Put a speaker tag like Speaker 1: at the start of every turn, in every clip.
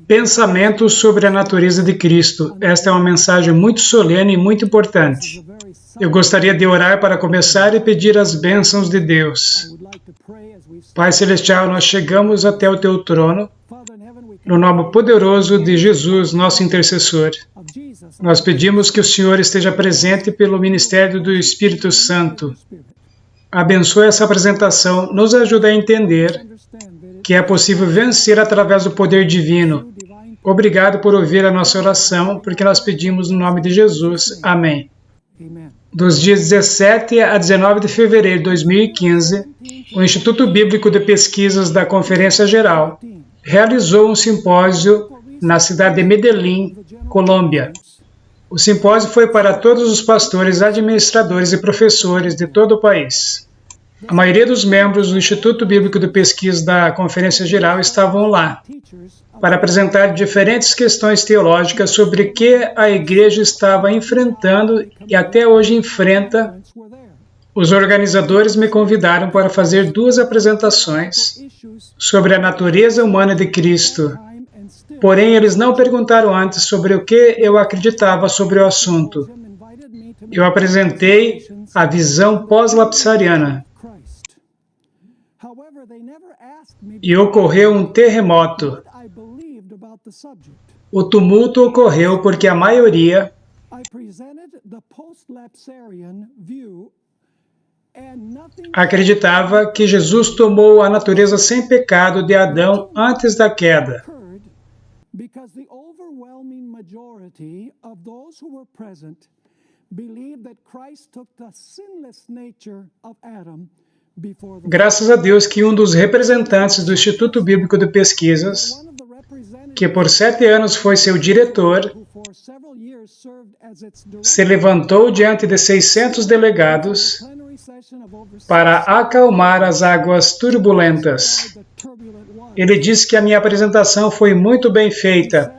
Speaker 1: Pensamentos sobre a natureza de Cristo. Esta é uma mensagem muito solene e muito importante. Eu gostaria de orar para começar e pedir as bênçãos de Deus. Pai Celestial, nós chegamos até o Teu trono, no nome poderoso de Jesus, nosso intercessor. Nós pedimos que o Senhor esteja presente pelo ministério do Espírito Santo. Abençoe essa apresentação, nos ajude a entender que é possível vencer através do poder divino. Obrigado por ouvir a nossa oração, porque nós pedimos no nome de Jesus. Amém. Dos dias 17 a 19 de fevereiro de 2015, o Instituto Bíblico de Pesquisas da Conferência Geral realizou um simpósio na cidade de Medellín, Colômbia. O simpósio foi para todos os pastores, administradores e professores de todo o país. A maioria dos membros do Instituto Bíblico de Pesquisa da Conferência Geral estavam lá para apresentar diferentes questões teológicas sobre o que a igreja estava enfrentando e até hoje enfrenta. Os organizadores me convidaram para fazer 2 apresentações sobre a natureza humana de Cristo. Porém, eles não perguntaram antes sobre o que eu acreditava sobre o assunto. Eu apresentei a visão pós-lapsariana. E ocorreu um terremoto. O tumulto ocorreu porque a maioria acreditava que Jesus tomou a natureza sem pecado de Adão antes da queda. Graças a Deus que um dos representantes do Instituto Bíblico de Pesquisas, que por 7 anos foi seu diretor, se levantou diante de 600 delegados para acalmar as águas turbulentas. Ele disse que a minha apresentação foi muito bem feita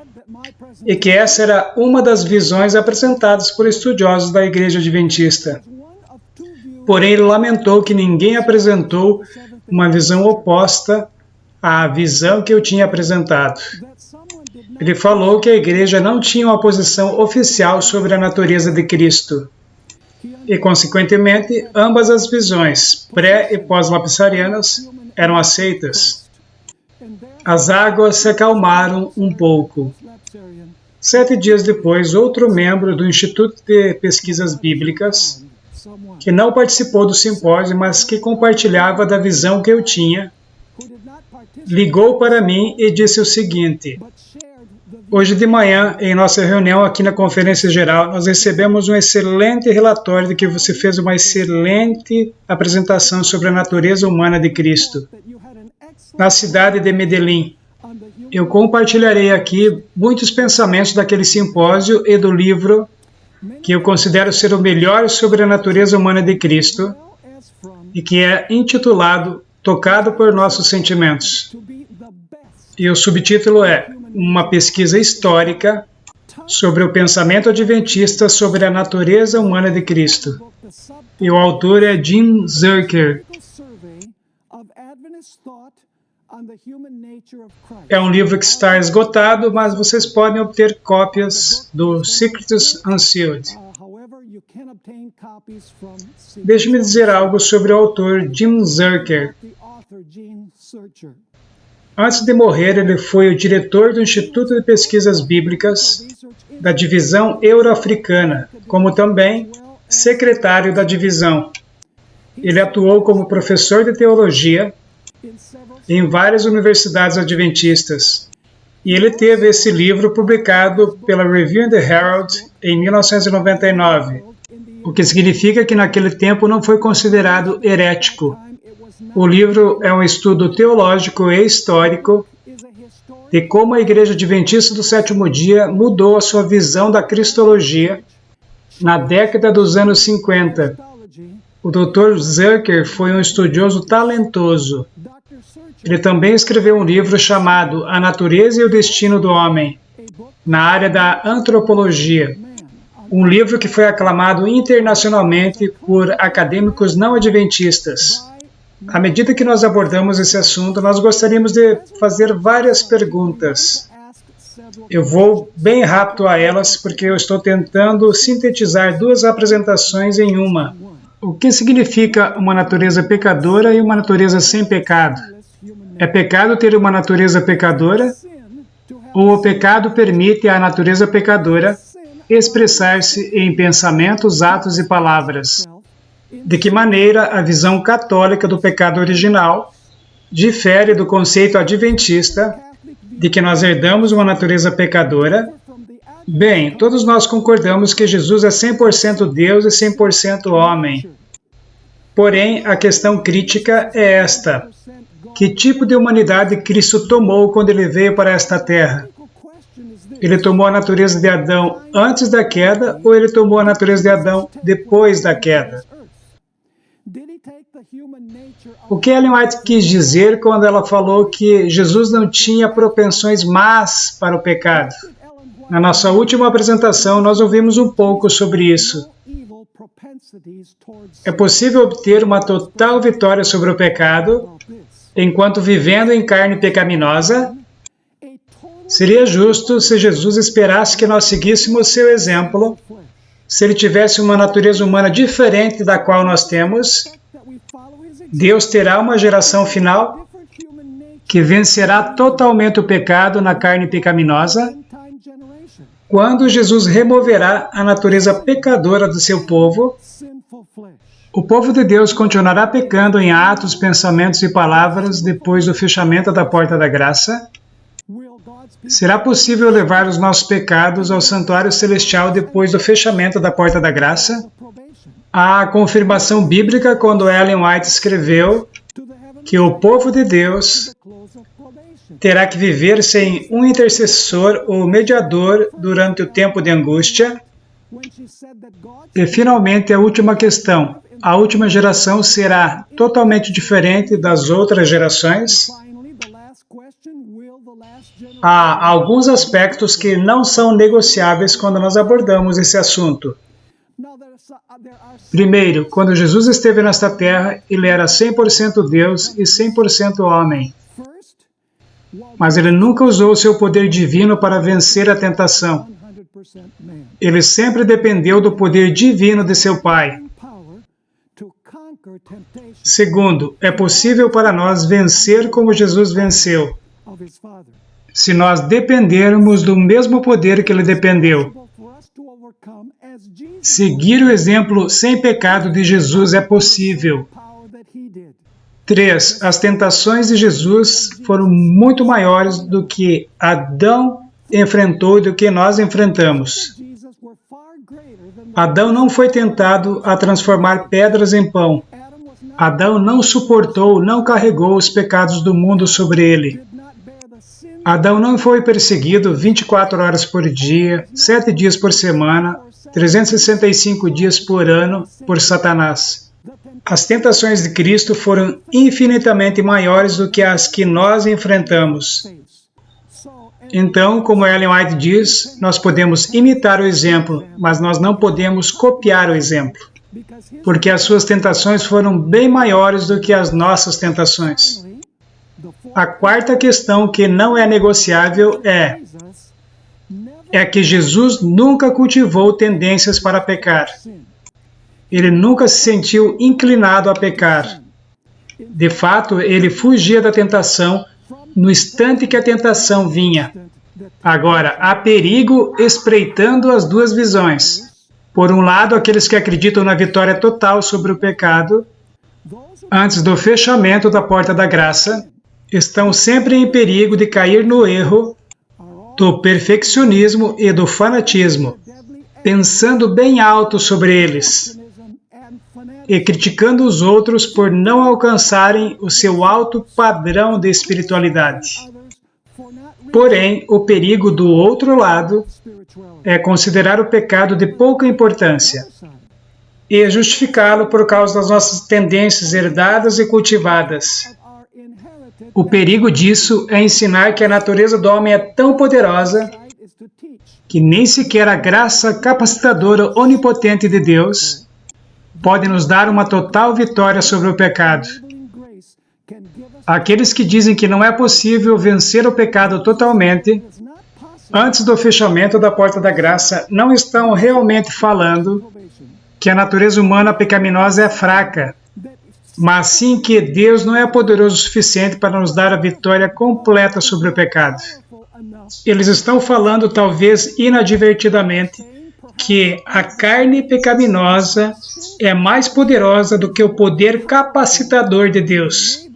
Speaker 1: e que essa era uma das visões apresentadas por estudiosos da Igreja Adventista. Porém, ele lamentou que ninguém apresentou uma visão oposta à visão que eu tinha apresentado. Ele falou que a igreja não tinha uma posição oficial sobre a natureza de Cristo. E, consequentemente, ambas as visões, pré- e pós-lapsarianas, eram aceitas. As águas se acalmaram um pouco. 7 dias depois, outro membro do Instituto de Pesquisas Bíblicas, que não participou do simpósio, mas que compartilhava da visão que eu tinha, ligou para mim e disse o seguinte: hoje de manhã, em nossa reunião aqui na Conferência Geral, nós recebemos um excelente relatório de que você fez uma excelente apresentação sobre a natureza humana de Cristo na cidade de Medellín. Eu compartilharei aqui muitos pensamentos daquele simpósio e do livro que eu considero ser o melhor sobre a natureza humana de Cristo e que é intitulado Tocado por Nossos Sentimentos. E o subtítulo é Uma pesquisa histórica sobre o pensamento adventista sobre a natureza humana de Cristo. E o autor é Jim Zurcher. É um livro que está esgotado, mas vocês podem obter cópias do Secrets Unsealed. Deixe-me dizer algo sobre o autor Jim Zurcher. Antes de morrer, ele foi o diretor do Instituto de Pesquisas Bíblicas da Divisão Euro-Africana, como também secretário da divisão. Ele atuou como professor de teologia em várias universidades adventistas. E ele teve esse livro publicado pela Review and the Herald em 1999, o que significa que naquele tempo não foi considerado herético. O livro é um estudo teológico e histórico de como a Igreja Adventista do Sétimo Dia mudou a sua visão da cristologia na década dos anos 50. O Dr. Zurcher foi um estudioso talentoso. Ele também escreveu um livro chamado A Natureza e o Destino do Homem, na área da antropologia. Um livro que foi aclamado internacionalmente por acadêmicos não adventistas. À medida que nós abordamos esse assunto, nós gostaríamos de fazer várias perguntas. Eu vou bem rápido a elas, porque eu estou tentando sintetizar duas apresentações em uma. O que significa uma natureza pecadora e uma natureza sem pecado? É pecado ter uma natureza pecadora? Ou o pecado permite à natureza pecadora expressar-se em pensamentos, atos e palavras? De que maneira a visão católica do pecado original difere do conceito adventista de que nós herdamos uma natureza pecadora? Bem, todos nós concordamos que Jesus é 100% Deus e 100% homem. Porém, a questão crítica é esta: que tipo de humanidade Cristo tomou quando ele veio para esta terra? Ele tomou a natureza de Adão antes da queda ou ele tomou a natureza de Adão depois da queda? O que Ellen White quis dizer quando ela falou que Jesus não tinha propensões más para o pecado? Na nossa última apresentação, nós ouvimos um pouco sobre isso. É possível obter uma total vitória sobre o pecado enquanto vivendo em carne pecaminosa? Seria justo se Jesus esperasse que nós seguíssemos seu exemplo, se ele tivesse uma natureza humana diferente da qual nós temos. Deus terá uma geração final que vencerá totalmente o pecado na carne pecaminosa, quando Jesus removerá a natureza pecadora do seu povo. O povo de Deus continuará pecando em atos, pensamentos e palavras depois do fechamento da porta da graça. Será possível levar os nossos pecados ao santuário celestial depois do fechamento da porta da graça? Há a confirmação bíblica quando Ellen White escreveu que o povo de Deus terá que viver sem um intercessor ou mediador durante o tempo de angústia. E, finalmente, a última questão: a última geração será totalmente diferente das outras gerações? Há alguns aspectos que não são negociáveis quando nós abordamos esse assunto. Primeiro, quando Jesus esteve nesta terra, ele era 100% Deus e 100% homem. Mas ele nunca usou o seu poder divino para vencer a tentação. Ele sempre dependeu do poder divino de seu Pai. Segundo, é possível para nós vencer como Jesus venceu, se nós dependermos do mesmo poder que ele dependeu. Seguir o exemplo sem pecado de Jesus é possível. 3. As tentações de Jesus foram muito maiores do que Adão enfrentou e do que nós enfrentamos. Adão não foi tentado a transformar pedras em pão. Adão não suportou, não carregou os pecados do mundo sobre ele. Adão não foi perseguido 24 horas por dia, 7 dias por semana, 365 dias por ano por Satanás. As tentações de Cristo foram infinitamente maiores do que as que nós enfrentamos. Então, como Ellen White diz, nós podemos imitar o exemplo, mas nós não podemos copiar o exemplo, porque as suas tentações foram bem maiores do que as nossas tentações. A quarta questão que não é negociável é que Jesus nunca cultivou tendências para pecar. Ele nunca se sentiu inclinado a pecar. De fato, ele fugia da tentação no instante que a tentação vinha. Agora, há perigo espreitando as duas visões. Por um lado, aqueles que acreditam na vitória total sobre o pecado, antes do fechamento da porta da graça, estão sempre em perigo de cair no erro do perfeccionismo e do fanatismo, pensando bem alto sobre eles e criticando os outros por não alcançarem o seu alto padrão de espiritualidade. Porém, o perigo do outro lado é considerar o pecado de pouca importância e justificá-lo por causa das nossas tendências herdadas e cultivadas. O perigo disso é ensinar que a natureza do homem é tão poderosa que nem sequer a graça capacitadora onipotente de Deus pode nos dar uma total vitória sobre o pecado. Aqueles que dizem que não é possível vencer o pecado totalmente antes do fechamento da porta da graça, não estão realmente falando que a natureza humana pecaminosa é fraca, mas sim que Deus não é poderoso o suficiente para nos dar a vitória completa sobre o pecado. Eles estão falando, talvez inadvertidamente, que a carne pecaminosa é mais poderosa do que o poder capacitador de Deus.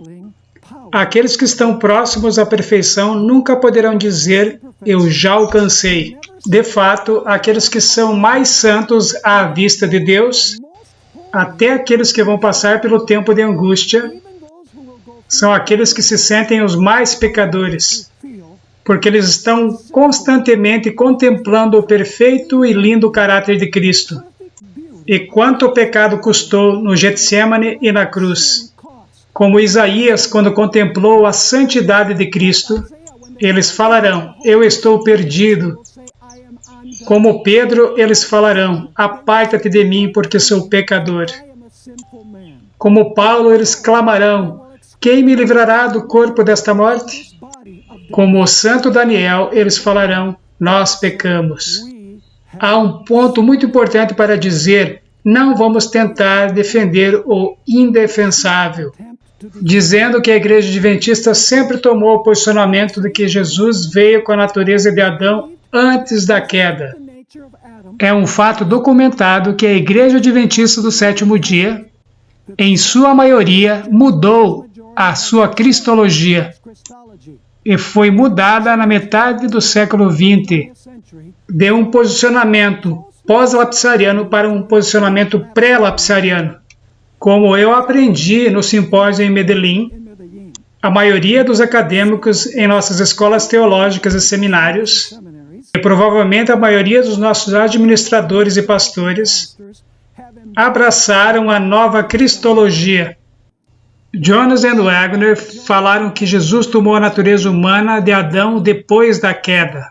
Speaker 1: Aqueles que estão próximos à perfeição nunca poderão dizer, eu já alcancei. De fato, aqueles que são mais santos à vista de Deus, até aqueles que vão passar pelo tempo de angústia, são aqueles que se sentem os mais pecadores, porque eles estão constantemente contemplando o perfeito e lindo caráter de Cristo. E quanto o pecado custou no Getsêmani e na cruz. Como Isaías, quando contemplou a santidade de Cristo, eles falarão, eu estou perdido. Como Pedro, eles falarão, aparta-te de mim, porque sou pecador. Como Paulo, eles clamarão, quem me livrará do corpo desta morte? Como o santo Daniel, eles falarão, nós pecamos. Há um ponto muito importante para dizer, não vamos tentar defender o indefensável, dizendo que a Igreja Adventista sempre tomou o posicionamento de que Jesus veio com a natureza de Adão antes da queda. É um fato documentado que a Igreja Adventista do Sétimo Dia, em sua maioria, mudou a sua cristologia e foi mudada na metade do século XX, de um posicionamento pós-lapsariano para um posicionamento pré-lapsariano. Como eu aprendi no simpósio em Medellín, a maioria dos acadêmicos em nossas escolas teológicas e seminários, e provavelmente a maioria dos nossos administradores e pastores, abraçaram a nova cristologia. Jonas e Wagner falaram que Jesus tomou a natureza humana de Adão depois da queda.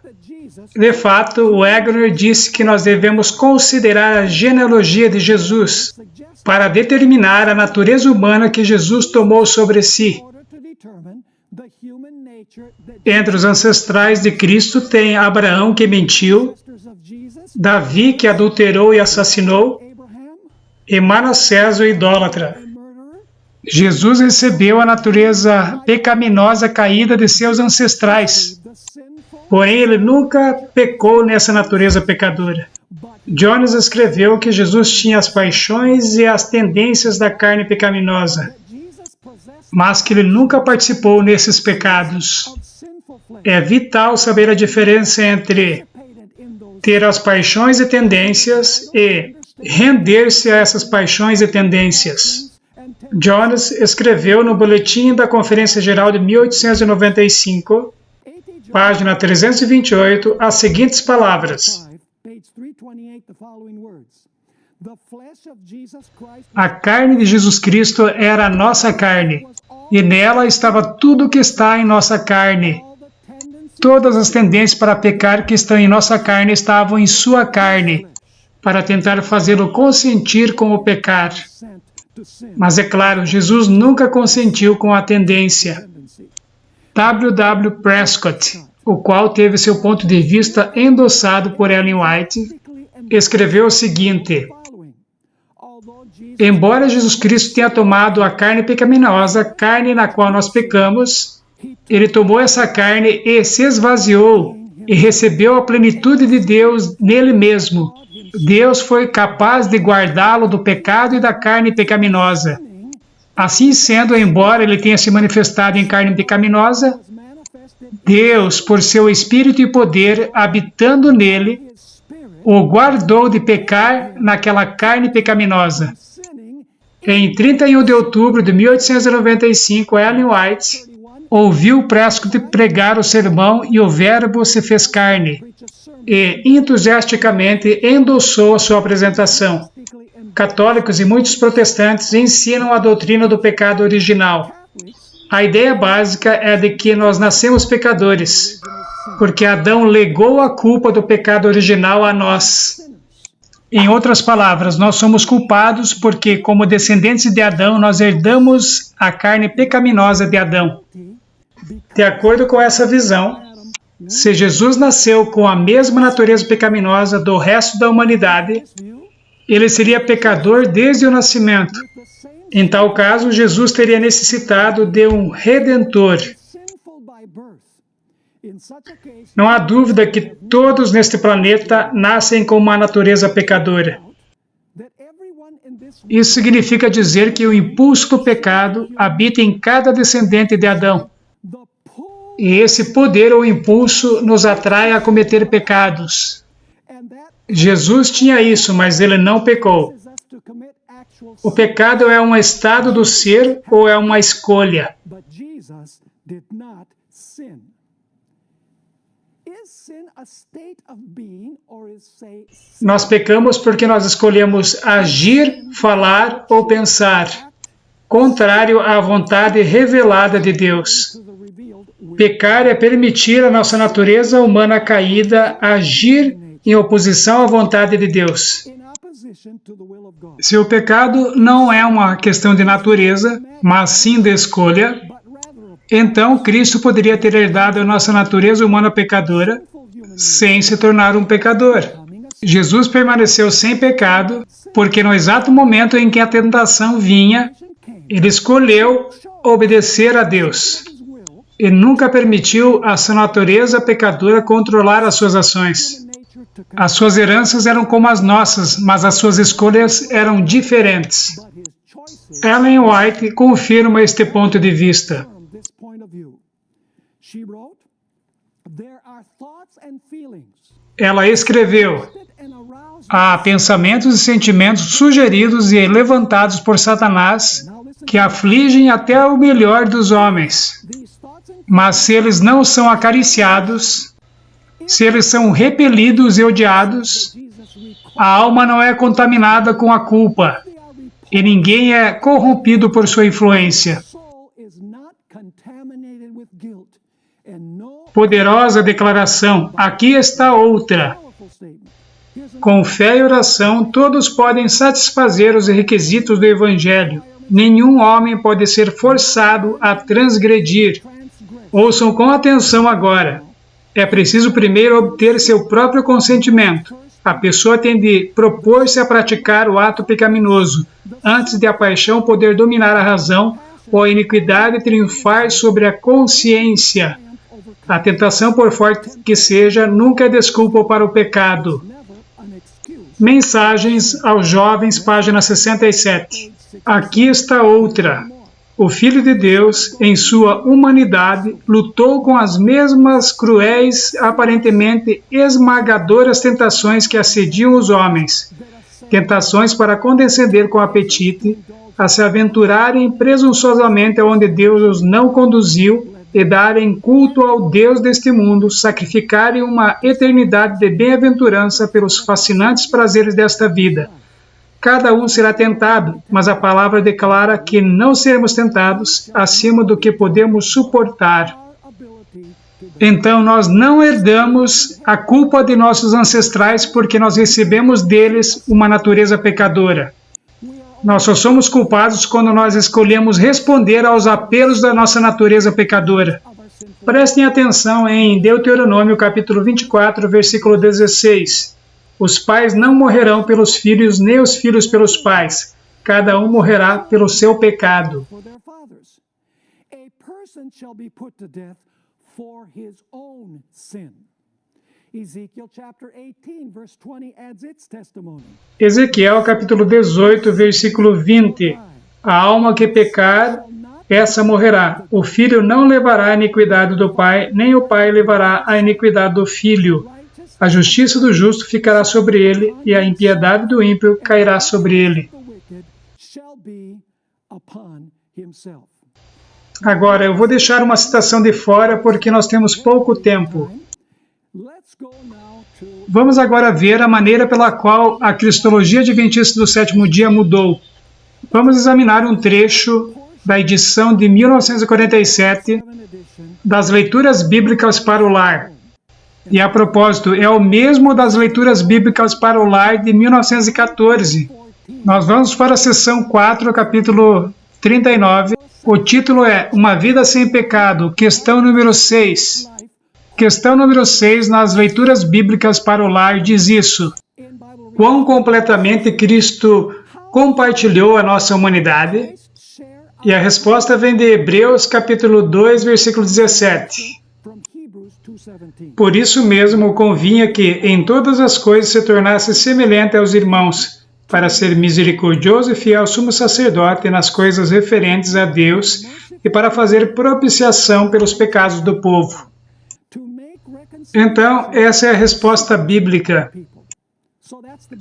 Speaker 1: De fato, Wagner disse que nós devemos considerar a genealogia de Jesus para determinar a natureza humana que Jesus tomou sobre si. Entre os ancestrais de Cristo tem Abraão, que mentiu, Davi, que adulterou e assassinou, e Manassés, o idólatra. Jesus recebeu a natureza pecaminosa caída de seus ancestrais, porém ele nunca pecou nessa natureza pecadora. Jonas escreveu que Jesus tinha as paixões e as tendências da carne pecaminosa, mas que ele nunca participou nesses pecados. É vital saber a diferença entre ter as paixões e tendências e render-se a essas paixões e tendências. Jonas escreveu no Boletim da Conferência Geral de 1895, página 328, as seguintes palavras. A carne de Jesus Cristo era a nossa carne, e nela estava tudo que está em nossa carne. Todas as tendências para pecar que estão em nossa carne estavam em sua carne, para tentar fazê-lo consentir com o pecar. Mas é claro, Jesus nunca consentiu com a tendência. W. Prescott, o qual teve seu ponto de vista endossado por Ellen White, escreveu o seguinte: embora Jesus Cristo tenha tomado a carne pecaminosa, carne na qual nós pecamos, ele tomou essa carne e se esvaziou e recebeu a plenitude de Deus nele mesmo. Deus foi capaz de guardá-lo do pecado e da carne pecaminosa. Assim sendo, embora ele tenha se manifestado em carne pecaminosa, Deus, por seu Espírito e poder, habitando nele, o guardou de pecar naquela carne pecaminosa. Em 31 de outubro de 1895, Ellen White ouviu Prescott pregar o sermão e o Verbo se fez carne, e entusiasticamente endossou a sua apresentação. Católicos e muitos protestantes ensinam a doutrina do pecado original. A ideia básica é de que nós nascemos pecadores, porque Adão legou a culpa do pecado original a nós. Em outras palavras, nós somos culpados porque, como descendentes de Adão, nós herdamos a carne pecaminosa de Adão. De acordo com essa visão, Se Jesus nasceu com a mesma natureza pecaminosa do resto da humanidade, ele seria pecador desde o nascimento. Em tal caso, Jesus teria necessitado de um Redentor. Não há dúvida que todos neste planeta nascem com uma natureza pecadora. Isso significa dizer que o impulso do pecado habita em cada descendente de Adão. E esse poder ou impulso nos atrai a cometer pecados. Jesus tinha isso, mas ele não pecou. O pecado é um estado do ser ou é uma escolha? Nós pecamos porque nós escolhemos agir, falar ou pensar, contrário à vontade revelada de Deus. Pecar é permitir a nossa natureza humana caída agir em oposição à vontade de Deus. Se o pecado não é uma questão de natureza, mas sim de escolha, então Cristo poderia ter herdado a nossa natureza humana pecadora sem se tornar um pecador. Jesus permaneceu sem pecado porque no exato momento em que a tentação vinha, ele escolheu obedecer a Deus. E nunca permitiu a sua natureza pecadora controlar as suas ações. As suas heranças eram como as nossas, mas as suas escolhas eram diferentes. Ellen White confirma este ponto de vista. Ela escreveu: há pensamentos e sentimentos sugeridos e levantados por Satanás que afligem até o melhor dos homens. Mas se eles não são acariciados, se eles são repelidos e odiados, a alma não é contaminada com a culpa e ninguém é corrompido por sua influência. Poderosa declaração. Aqui está outra. Com fé e oração, todos podem satisfazer os requisitos do Evangelho. Nenhum homem pode ser forçado a transgredir. Ouçam com atenção agora. É preciso primeiro obter seu próprio consentimento. A pessoa tem de propor-se a praticar o ato pecaminoso, antes de a paixão poder dominar a razão ou a iniquidade triunfar sobre a consciência. A tentação, por forte que seja, nunca é desculpa para o pecado. Mensagens aos Jovens, página 67. Aqui está outra. O Filho de Deus, em sua humanidade, lutou com as mesmas cruéis, aparentemente esmagadoras tentações que assediam os homens. Tentações para condescender com o apetite, a se aventurarem presunçosamente aonde Deus os não conduziu e darem culto ao Deus deste mundo, sacrificarem uma eternidade de bem-aventurança pelos fascinantes prazeres desta vida. Cada um será tentado, mas a palavra declara que não seremos tentados acima do que podemos suportar. Então nós não herdamos a culpa de nossos ancestrais porque nós recebemos deles uma natureza pecadora. Nós só somos culpados quando nós escolhemos responder aos apelos da nossa natureza pecadora. Prestem atenção em Deuteronômio capítulo 24, versículo 16. Os pais não morrerão pelos filhos, nem os filhos pelos pais. Cada um morrerá pelo seu pecado. Ezequiel capítulo 18, versículo 20. A alma que pecar, essa morrerá. O filho não levará a iniquidade do pai, nem o pai levará a iniquidade do filho. A justiça do justo ficará sobre ele, e a impiedade do ímpio cairá sobre ele. Agora, eu vou deixar uma citação de fora porque nós temos pouco tempo. Vamos agora ver a maneira pela qual a Cristologia Adventista do Sétimo Dia mudou. Vamos examinar um trecho da edição de 1947 das Leituras Bíblicas para o Lar. E a propósito, é o mesmo das Leituras Bíblicas para o Lar de 1914. Nós vamos para a seção 4, capítulo 39. O título é Uma Vida Sem Pecado, questão número 6. questão número 6 nas leituras bíblicas para o lar diz isso. Quão completamente Cristo compartilhou a nossa humanidade? E a resposta vem de Hebreus capítulo 2, versículo 17. Por isso mesmo convinha que em todas as coisas se tornasse semelhante aos irmãos, para ser misericordioso e fiel sumo sacerdote nas coisas referentes a Deus e para fazer propiciação pelos pecados do povo. Então, essa é a resposta bíblica.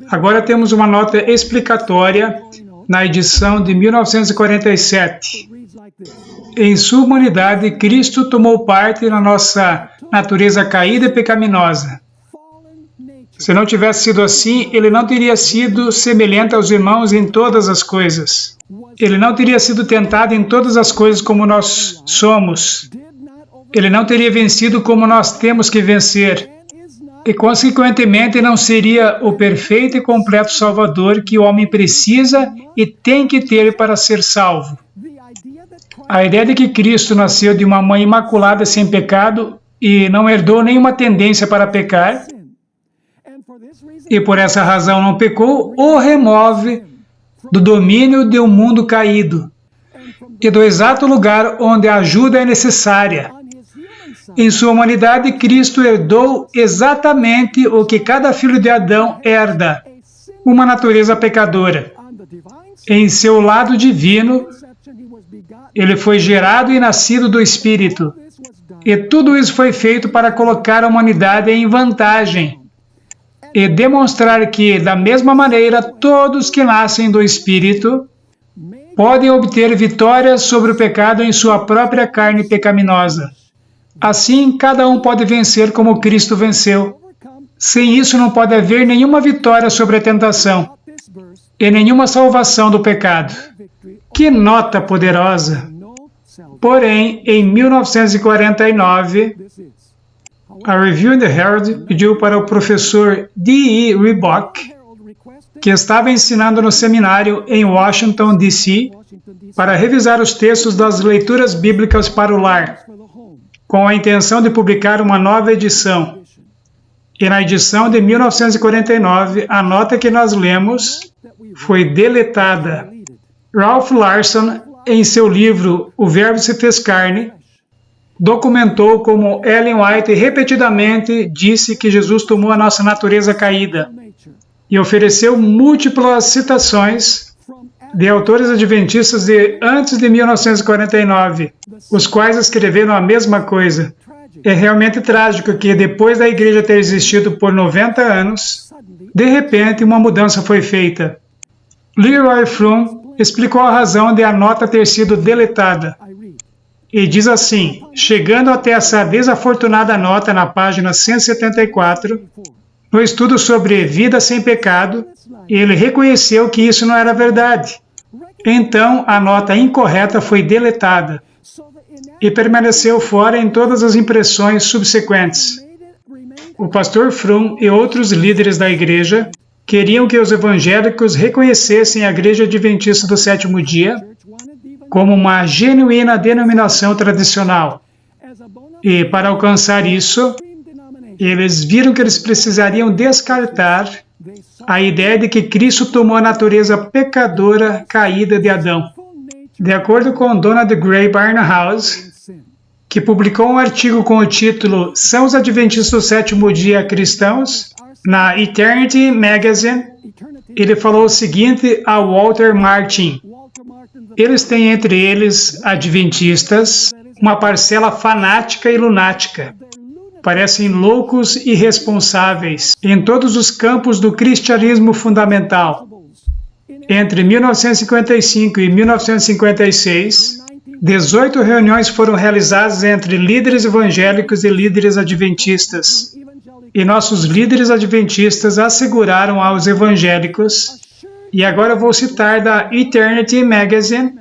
Speaker 1: Agora temos uma nota explicatória na edição de 1947. Em sua humanidade, Cristo tomou parte na nossa natureza caída e pecaminosa. Se não tivesse sido assim, ele não teria sido semelhante aos irmãos em todas as coisas. Ele não teria sido tentado em todas as coisas como nós somos. Ele não teria vencido como nós temos que vencer. E, consequentemente, não seria o perfeito e completo Salvador que o homem precisa e tem que ter para ser salvo. A ideia de que Cristo nasceu de uma mãe imaculada sem pecado e não herdou nenhuma tendência para pecar, e por essa razão não pecou, o remove do domínio de um mundo caído e do exato lugar onde a ajuda é necessária. Em sua humanidade, Cristo herdou exatamente o que cada filho de Adão herda, uma natureza pecadora. Em seu lado divino, ele foi gerado e nascido do Espírito. E tudo isso foi feito para colocar a humanidade em vantagem e demonstrar que, da mesma maneira, todos que nascem do Espírito podem obter vitórias sobre o pecado em sua própria carne pecaminosa. Assim, cada um pode vencer como Cristo venceu. Sem isso, não pode haver nenhuma vitória sobre a tentação e nenhuma salvação do pecado. Que nota poderosa! Porém, em 1949, a Review and the Herald pediu para o professor D.E. Reebok, que estava ensinando no seminário em Washington, D.C., para revisar os textos das leituras bíblicas para o lar, com a intenção de publicar uma nova edição. E na edição de 1949, a nota que nós lemos foi deletada. Ralph Larson, em seu livro O Verbo se fez carne, documentou como Ellen White repetidamente disse que Jesus tomou a nossa natureza caída e ofereceu múltiplas citações de autores adventistas de antes de 1949, os quais escreveram a mesma coisa. É realmente trágico que, depois da igreja ter existido por 90 anos, de repente uma mudança foi feita. Leroy Froom explicou a razão de a nota ter sido deletada. E diz assim, chegando até essa desafortunada nota na página 174, no estudo sobre vida sem pecado, ele reconheceu que isso não era verdade. Então, a nota incorreta foi deletada e permaneceu fora em todas as impressões subsequentes. O pastor Froom e outros líderes da igreja queriam que os evangélicos reconhecessem a Igreja Adventista do Sétimo Dia como uma genuína denominação tradicional. E, para alcançar isso, eles viram que eles precisariam descartar a ideia de que Cristo tomou a natureza pecadora caída de Adão. De acordo com Donald Grey Barnhouse, que publicou um artigo com o título São os Adventistas do Sétimo Dia Cristãos? Na Eternity Magazine, ele falou o seguinte a Walter Martin. Eles têm entre eles, adventistas, uma parcela fanática e lunática. Parecem loucos e irresponsáveis em todos os campos do cristianismo fundamental. Entre 1955 e 1956, 18 reuniões foram realizadas entre líderes evangélicos e líderes adventistas. E nossos líderes adventistas asseguraram aos evangélicos, e agora eu vou citar da Eternity Magazine,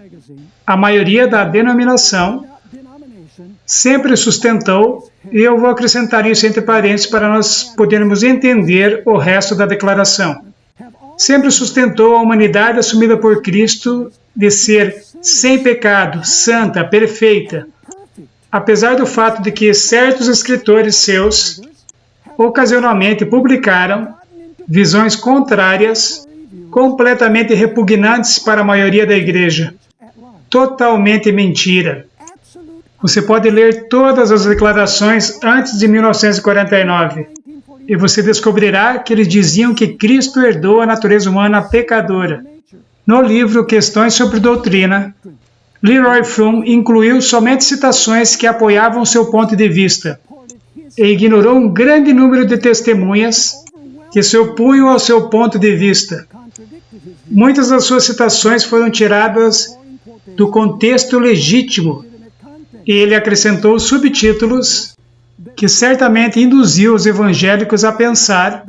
Speaker 1: a maioria da denominação sempre sustentou, e eu vou acrescentar isso entre parênteses para nós podermos entender o resto da declaração. Sempre sustentou a humanidade assumida por Cristo de ser sem pecado, santa, perfeita. apesar do fato de que certos escritores seus ocasionalmente publicaram visões contrárias, completamente repugnantes para a maioria da igreja. Totalmente mentira. Você pode ler todas as declarações antes de 1949 e você descobrirá que eles diziam que Cristo herdou a natureza humana pecadora. No livro Questões sobre Doutrina, Leroy Froom incluiu somente citações que apoiavam seu ponto de vista e ignorou um grande número de testemunhas que se opunham ao seu ponto de vista. Muitas das suas citações foram tiradas do contexto legítimo e ele acrescentou subtítulos que certamente induziu os evangélicos a pensar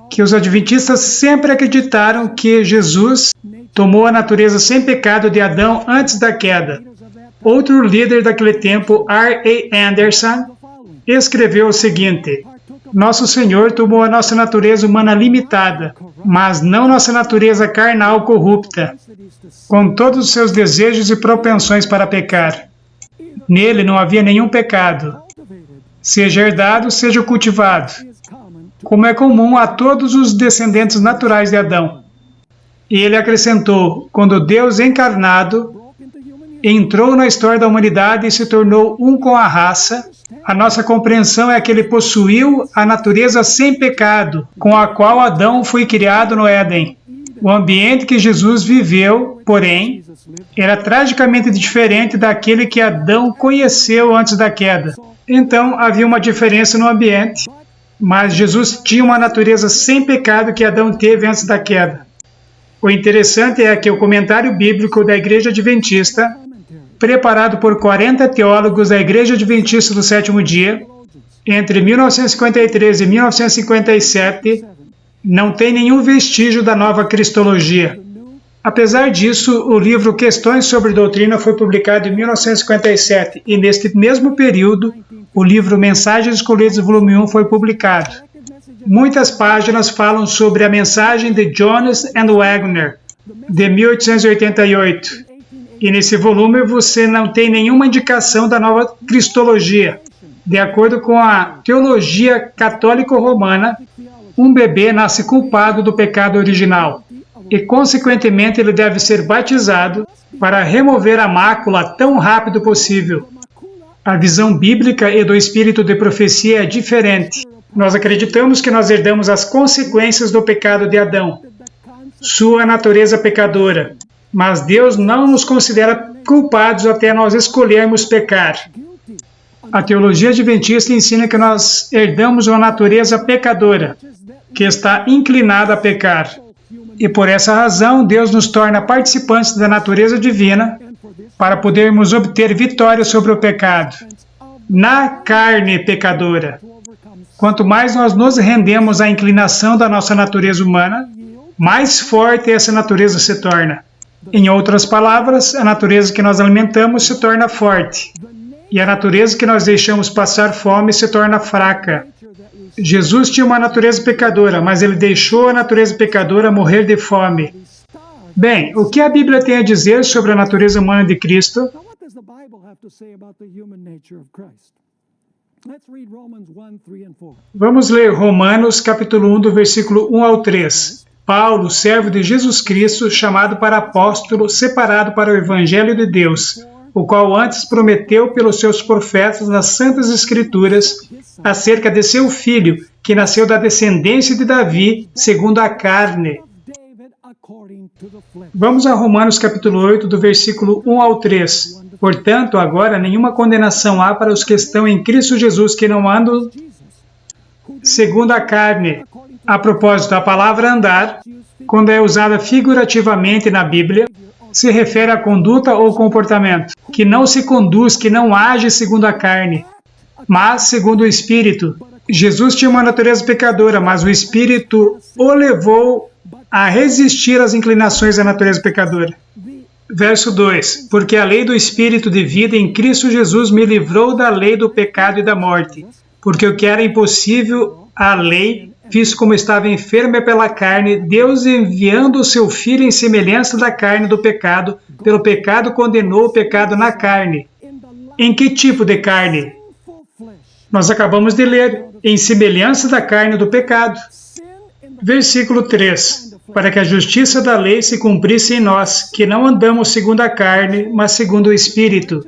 Speaker 1: que os adventistas sempre acreditaram que Jesus tomou a natureza sem pecado de Adão antes da queda. Outro líder daquele tempo, R.A. Anderson, escreveu o seguinte: Nosso Senhor tomou a nossa natureza humana limitada, mas não nossa natureza carnal corrupta, com todos os seus desejos e propensões para pecar. Nele não havia nenhum pecado, seja herdado, seja cultivado, como é comum a todos os descendentes naturais de Adão. E ele acrescentou: quando Deus encarnado entrou na história da humanidade e se tornou um com a raça, a nossa compreensão é que ele possuiu a natureza sem pecado, com a qual Adão foi criado no Éden. O ambiente que Jesus viveu, porém, era tragicamente diferente daquele que Adão conheceu antes da queda. Então, havia uma diferença no ambiente, mas Jesus tinha uma natureza sem pecado que Adão teve antes da queda. O interessante é que o comentário bíblico da Igreja Adventista, preparado por 40 teólogos da Igreja Adventista do Sétimo Dia, entre 1953 e 1957, não tem nenhum vestígio da nova cristologia. Apesar disso, o livro Questões sobre Doutrina foi publicado em 1957 e, neste mesmo período, o livro Mensagens Escolhidas, volume 1, foi publicado. Muitas páginas falam sobre a mensagem de Jones and Wagner, de 1888. E nesse volume você não tem nenhuma indicação da nova cristologia. De acordo com a teologia católico-romana, um bebê nasce culpado do pecado original e, consequentemente, ele deve ser batizado para remover a mácula tão rápido possível. A visão bíblica e do espírito de profecia é diferente. Nós acreditamos que nós herdamos as consequências do pecado de Adão, sua natureza pecadora. Mas Deus não nos considera culpados até nós escolhermos pecar. A teologia adventista ensina que nós herdamos uma natureza pecadora, que está inclinada a pecar. E por essa razão, Deus nos torna participantes da natureza divina para podermos obter vitória sobre o pecado, na carne pecadora. Quanto mais nós nos rendemos à inclinação da nossa natureza humana, mais forte essa natureza se torna. Em outras palavras, a natureza que nós alimentamos se torna forte, e a natureza que nós deixamos passar fome se torna fraca. Jesus tinha uma natureza pecadora, mas ele deixou a natureza pecadora morrer de fome. Bem, o que a Bíblia tem a dizer sobre a natureza humana de Cristo? Vamos ler Romanos capítulo 1, do versículo 1 ao 3. Paulo, servo de Jesus Cristo, chamado para apóstolo, separado para o Evangelho de Deus, o qual antes prometeu pelos seus profetas nas Santas Escrituras, acerca de seu filho, que nasceu da descendência de Davi, segundo a carne. Vamos a Romanos capítulo 8, do versículo 1 ao 3. Portanto, agora nenhuma condenação há para os que estão em Cristo Jesus, que não andam segundo a carne. A propósito, a palavra andar, quando é usada figurativamente na Bíblia, se refere à conduta ou comportamento, que não se conduz, que não age segundo a carne, mas segundo o Espírito. Jesus tinha uma natureza pecadora, mas o Espírito o levou a resistir às inclinações da natureza pecadora. Verso 2. Porque a lei do Espírito de vida em Cristo Jesus me livrou da lei do pecado e da morte, porque o que era impossível à lei, visto como estava enferma pela carne, Deus, enviando o seu Filho em semelhança da carne do pecado, pelo pecado condenou o pecado na carne, Em que tipo de carne? Nós acabamos de ler, em semelhança da carne do pecado. Versículo 3. Para que a justiça da lei se cumprisse em nós, que não andamos segundo a carne, mas segundo o Espírito.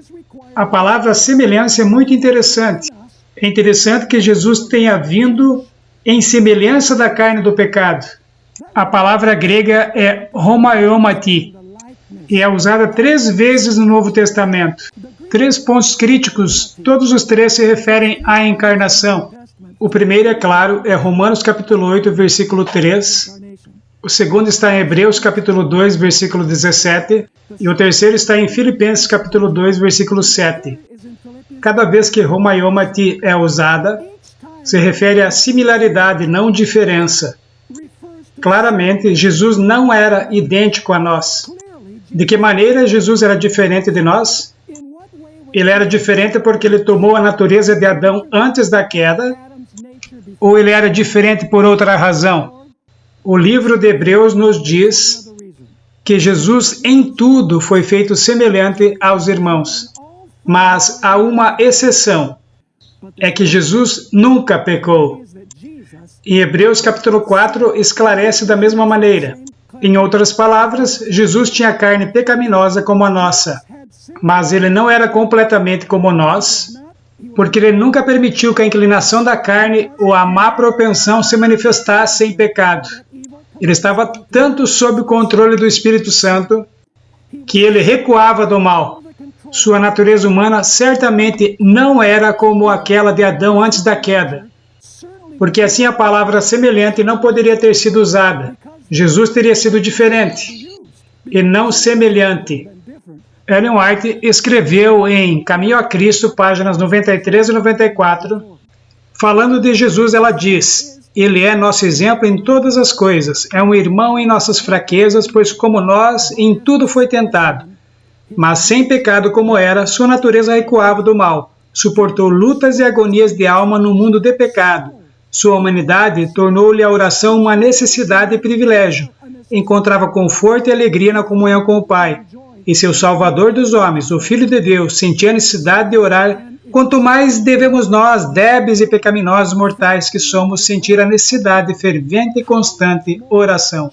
Speaker 1: A palavra semelhança é muito interessante. É interessante que Jesus tenha vindo em semelhança da carne do pecado. A palavra grega é homaiomati e é usada 3 vezes no Novo Testamento. 3 pontos críticos, todos os 3 se referem à encarnação. O primeiro, é claro, é Romanos capítulo 8, versículo 3. O segundo está em Hebreus capítulo 2, versículo 17. E o terceiro está em Filipenses capítulo 2, versículo 7. Cada vez que homaiomati é usada, se refere à similaridade, não diferença. Claramente, Jesus não era idêntico a nós. De que maneira Jesus era diferente de nós? Ele era diferente porque ele tomou a natureza de Adão antes da queda? Ou ele era diferente por outra razão? O livro de Hebreus nos diz que Jesus em tudo foi feito semelhante aos irmãos. Mas há uma exceção, é que Jesus nunca pecou. Em Hebreus capítulo 4 esclarece da mesma maneira. Em outras palavras, Jesus tinha carne pecaminosa como a nossa, mas ele não era completamente como nós, porque ele nunca permitiu que a inclinação da carne ou a má propensão se manifestasse em pecado. Ele estava tanto sob o controle do Espírito Santo que ele recuava do mal. Sua natureza humana certamente não era como aquela de Adão antes da queda, porque assim a palavra semelhante não poderia ter sido usada. Jesus teria sido diferente e não semelhante. Ellen White escreveu em Caminho a Cristo, páginas 93 e 94, falando de Jesus, ela diz: Ele é nosso exemplo em todas as coisas, é um irmão em nossas fraquezas, pois como nós, em tudo foi tentado. Mas sem pecado como era, sua natureza recuava do mal, suportou lutas e agonias de alma no mundo de pecado. Sua humanidade tornou-lhe a oração uma necessidade e privilégio. Encontrava conforto e alegria na comunhão com o Pai. E seu Salvador dos homens, o Filho de Deus, sentia a necessidade de orar. Quanto mais devemos nós, débeis e pecaminosos mortais que somos, sentir a necessidade de fervente e constante oração.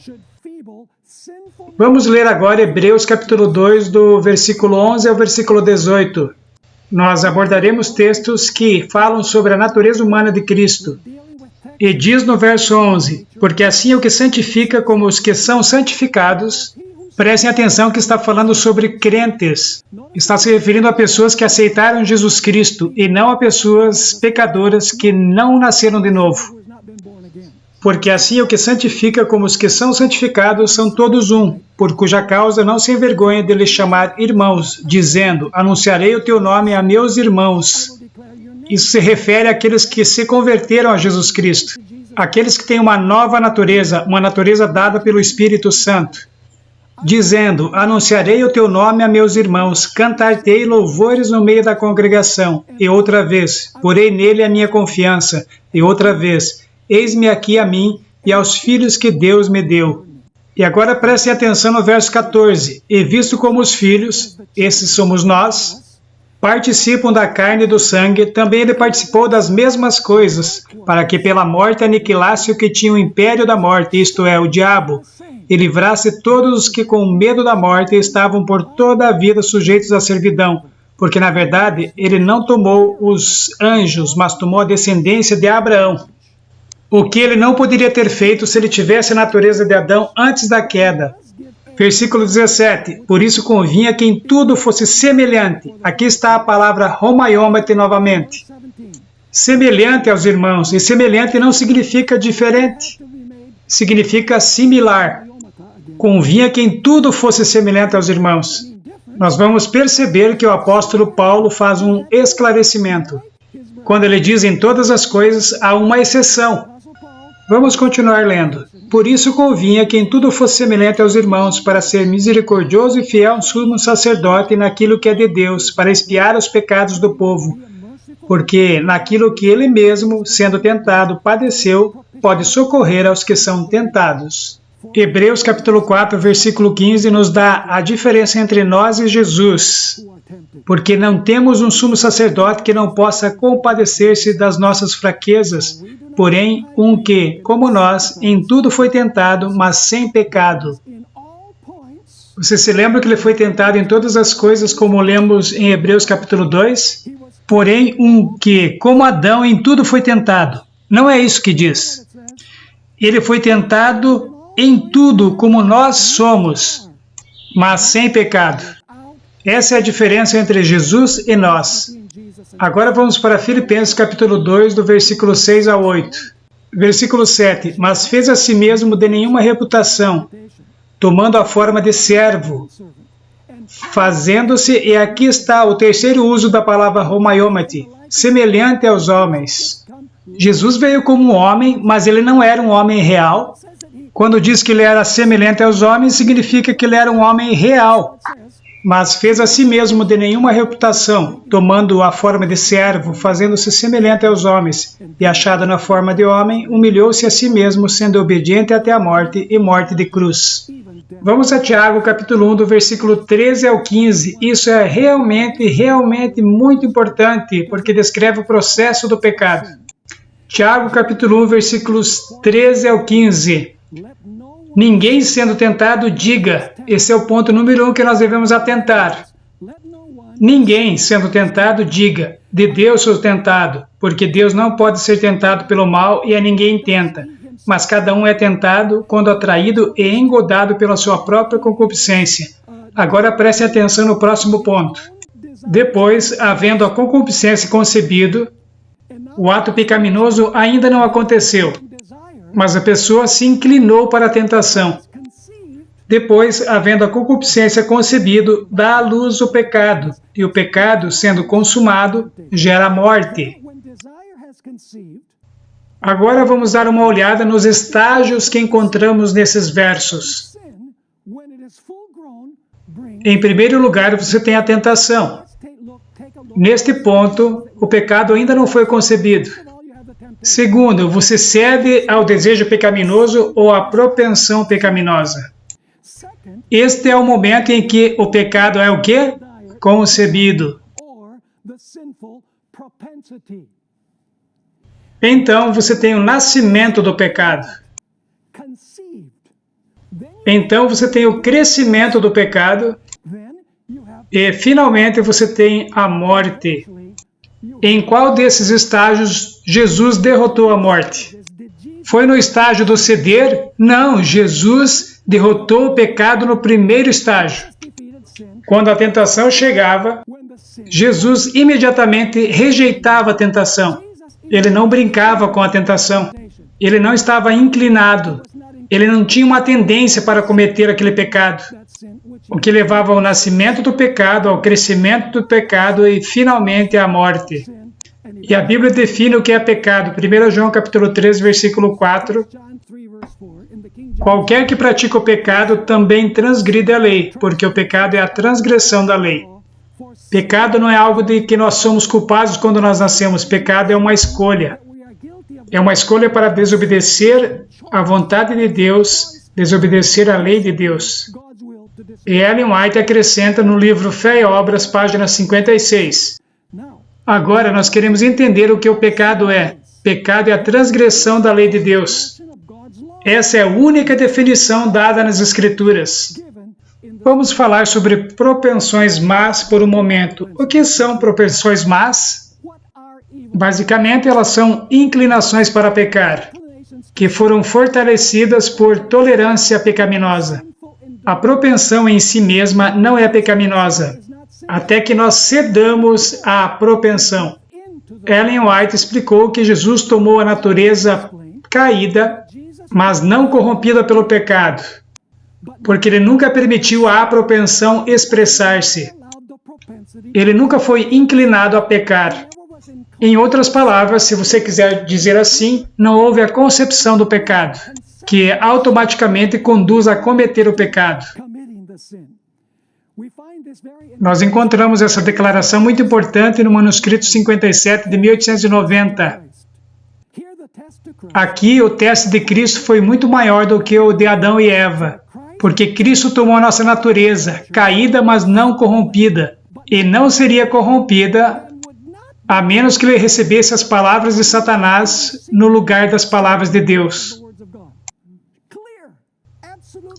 Speaker 1: Vamos ler agora Hebreus capítulo 2, do versículo 11 ao versículo 18. Nós abordaremos textos que falam sobre a natureza humana de Cristo. E diz no verso 11, porque assim o que santifica como os que são santificados. Prestem atenção que está falando sobre crentes. Está se referindo a pessoas que aceitaram Jesus Cristo e não a pessoas pecadoras que não nasceram de novo. Porque assim o que santifica como os que são santificados são todos um, por cuja causa não se envergonha de lhes chamar irmãos, dizendo, anunciarei o teu nome a meus irmãos. Isso se refere àqueles que se converteram a Jesus Cristo, aqueles que têm uma nova natureza, uma natureza dada pelo Espírito Santo. Dizendo, anunciarei o teu nome a meus irmãos, cantar-te-ei louvores no meio da congregação. E outra vez, porei nele a minha confiança. E outra vez, eis-me aqui a mim e aos filhos que Deus me deu. E agora prestem atenção no verso 14. E visto como os filhos, esses somos nós, participam da carne e do sangue, também ele participou das mesmas coisas, para que pela morte aniquilasse o que tinha o império da morte, isto é, o diabo, e livrasse todos os que com medo da morte estavam por toda a vida sujeitos à servidão, porque na verdade ele não tomou os anjos, mas tomou a descendência de Abraão. O que ele não poderia ter feito se ele tivesse a natureza de Adão antes da queda. Versículo 17, por isso convinha que em tudo fosse semelhante. Aqui está a palavra homaiomati novamente. Semelhante aos irmãos, e semelhante não significa diferente, significa similar. Convinha que em tudo fosse semelhante aos irmãos. Nós vamos perceber que o apóstolo Paulo faz um esclarecimento. Quando ele diz em todas as coisas, há uma exceção. Vamos continuar lendo. Por isso convinha que em tudo fosse semelhante aos irmãos, para ser misericordioso e fiel um sumo sacerdote naquilo que é de Deus, para expiar os pecados do povo. Porque naquilo que ele mesmo, sendo tentado, padeceu, pode socorrer aos que são tentados. Hebreus capítulo 4, versículo 15, nos dá a diferença entre nós e Jesus. porque não temos um sumo sacerdote que não possa compadecer-se das nossas fraquezas, porém um que, como nós, em tudo foi tentado, mas sem pecado. Você se lembra que ele foi tentado em todas as coisas, como lemos em Hebreus capítulo 2? Porém um que, como Adão, em tudo foi tentado. Não é isso que diz. Ele foi tentado em tudo, como nós somos, mas sem pecado. Essa é a diferença entre Jesus e nós. Agora vamos para Filipenses capítulo 2, do versículo 6 a 8. Versículo 7. Mas fez a si mesmo de nenhuma reputação, tomando a forma de servo, fazendo-se, e aqui está o terceiro uso da palavra homaiomati, semelhante aos homens. Jesus veio como um homem, mas ele não era um homem real. Quando diz que ele era semelhante aos homens, significa que ele era um homem real. Mas fez a si mesmo de nenhuma reputação, tomando a forma de servo, fazendo-se semelhante aos homens, e achado na forma de homem, humilhou-se a si mesmo, sendo obediente até a morte, e morte de cruz. Vamos a Tiago, capítulo 1, do versículo 13 ao 15. Isso é realmente muito importante, porque descreve o processo do pecado. Tiago, capítulo 1, versículos 13 ao 15. Ninguém sendo tentado, diga. Esse é o ponto número 1 que nós devemos atentar. Ninguém sendo tentado, diga, de Deus sou tentado, porque Deus não pode ser tentado pelo mal e a ninguém tenta. Mas cada um é tentado quando atraído e engodado pela sua própria concupiscência. Agora preste atenção no próximo ponto. Depois, havendo a concupiscência concebido, o ato pecaminoso ainda não aconteceu, mas a pessoa se inclinou para a tentação. Depois, havendo a concupiscência concebido, dá à luz o pecado, e o pecado, sendo consumado, gera a morte. Agora vamos dar uma olhada nos estágios que encontramos nesses versos. Em primeiro lugar, você tem a tentação. Neste ponto, o pecado ainda não foi concebido. Segundo, você cede ao desejo pecaminoso ou à propensão pecaminosa. Este é o momento em que o pecado é o quê? Concebido. Então, você tem o nascimento do pecado. Então, você tem o crescimento do pecado. E, finalmente, você tem a morte. Em qual desses estágios Jesus derrotou a morte? Foi no estágio do ceder? Não, Jesus derrotou o pecado no primeiro estágio. Quando a tentação chegava, Jesus imediatamente rejeitava a tentação. Ele não brincava com a tentação. Ele não estava inclinado. Ele não tinha uma tendência para cometer aquele pecado. O que levava ao nascimento do pecado, ao crescimento do pecado e, finalmente, à morte. E a Bíblia define o que é pecado. 1 João capítulo 3, versículo 4. Qualquer que pratica o pecado também transgride a lei, porque o pecado é a transgressão da lei. Pecado não é algo de que nós somos culpados quando nós nascemos. Pecado é uma escolha. É uma escolha para desobedecer à vontade de Deus, desobedecer à lei de Deus. E Ellen White acrescenta no livro Fé e Obras, página 56. Agora nós queremos entender o que o pecado é. Pecado é a transgressão da lei de Deus. Essa é a única definição dada nas Escrituras. Vamos falar sobre propensões más por um momento. O que são propensões más? Basicamente, elas são inclinações para pecar, que foram fortalecidas por tolerância pecaminosa. A propensão em si mesma não é pecaminosa, até que nós cedamos à propensão. Ellen White explicou que Jesus tomou a natureza caída, mas não corrompida pelo pecado, porque ele nunca permitiu à propensão expressar-se. Ele nunca foi inclinado a pecar. Em outras palavras, se você quiser dizer assim, não houve a concepção do pecado, que automaticamente conduz a cometer o pecado. Nós encontramos essa declaração muito importante no manuscrito 57 de 1890. Aqui, o teste de Cristo foi muito maior do que o de Adão e Eva, porque Cristo tomou a nossa natureza, caída, mas não corrompida, e não seria corrompida a menos que ele recebesse as palavras de Satanás no lugar das palavras de Deus.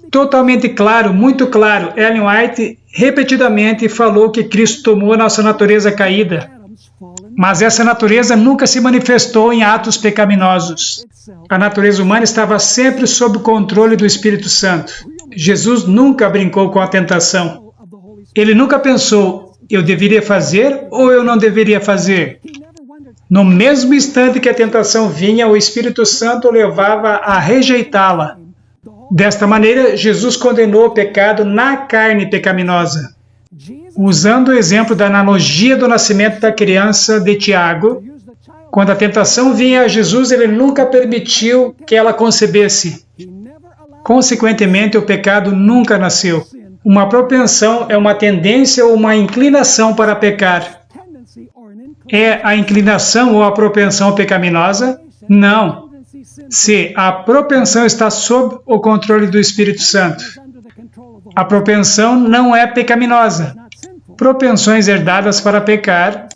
Speaker 1: Totalmente claro, muito claro, Ellen White repetidamente falou que Cristo tomou a nossa natureza caída, mas essa natureza nunca se manifestou em atos pecaminosos. A natureza humana estava sempre sob o controle do Espírito Santo. Jesus nunca brincou com a tentação. Ele nunca pensou, eu deveria fazer ou eu não deveria fazer. No mesmo instante que a tentação vinha, o Espírito Santo o levava a rejeitá-la. Desta maneira, Jesus condenou o pecado na carne pecaminosa. Usando o exemplo da analogia do nascimento da criança de Tiago, quando a tentação vinha a Jesus, ele nunca permitiu que ela concebesse. Consequentemente, o pecado nunca nasceu. Uma propensão é uma tendência ou uma inclinação para pecar. É a inclinação ou a propensão pecaminosa? Não. Se a propensão está sob o controle do Espírito Santo. A propensão não é pecaminosa. Propensões herdadas para pecar